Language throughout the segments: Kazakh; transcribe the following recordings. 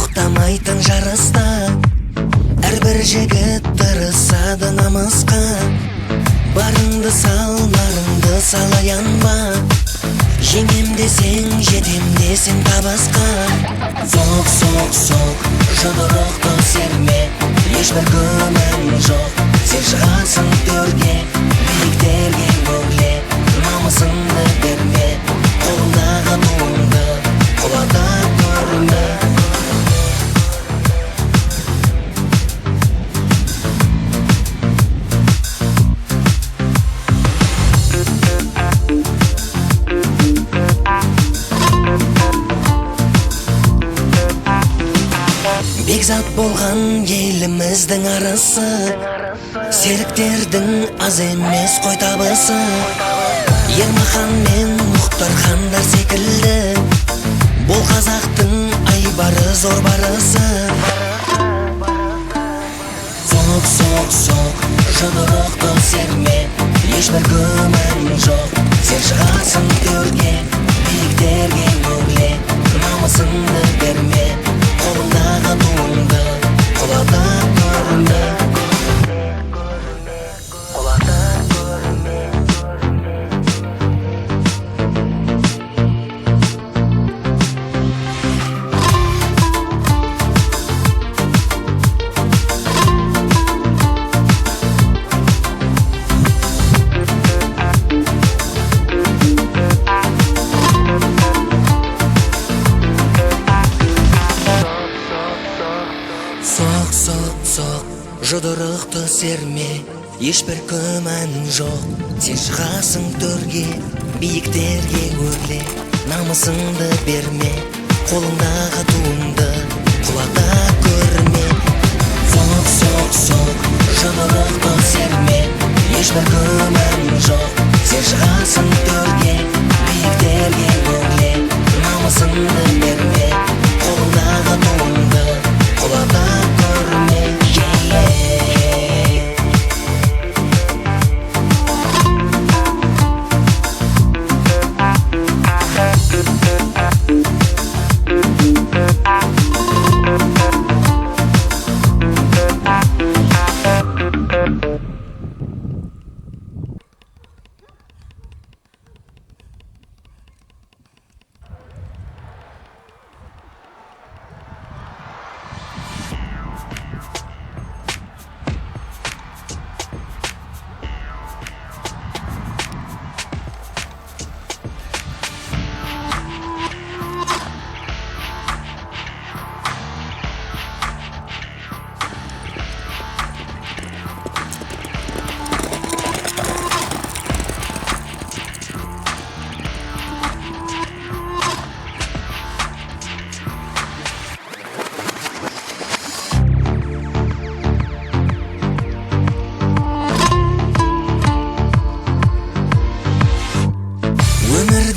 тоқтамайтын жарыста, әрбір жігіт тырысады намысқа. Барыңды сал, нарыңды сал, аянба. Жеңем десең, жетем десең табысқа. Соқ, соқ, соқ, жұдырықты серме, ешбір күмән жоқ. Сен шығасың төрге, биіктерге өрле, намысыңды берме, қолыңдағы туыңды құлата көрме. Бекзат болған еліміздің арысы, серіктердің аз емес қой табысы. Ермахан мен Мұхтар хандар секілді, бұл қазақтың айбары зор барысы. Соқ, соқ, соқ, жұдырықты серме, ешбір күмән жоқ. Сен шығасың төрге, биіктерге өрле, намысыңды берме, қолыңдағы туыңды құлата көрме. Соқ, соқ, соқ, жұдырықты серме, ешбір күмән жоқ. Сен шығасың төрге, биіктерге өрле, намысыңды берме, қолыңдағы туыңды құлата көрме. Соқ, соқ, соқ, жұдырықты серме, ешбір күмән жоқ. Сен шығасың төрге, биіктерге өрле, намысыңды берме, қолыңдағы туыңды құлата көрме.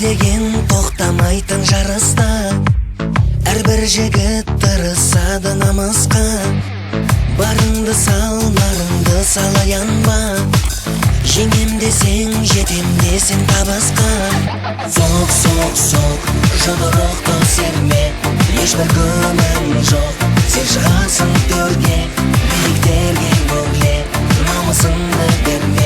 Деген тоқтамайтын жарыста, әрбір жігіт тырысады намысқа. Барыңды сал, нарыңды сал, аянба. Жеңем десең, жетем десең табысқа. Соқ, соқ, соқ, жұдырықты серме, ешбір күмән жоқ. Сен шығасың төрге, биіктерге өрле, намысыңды берме,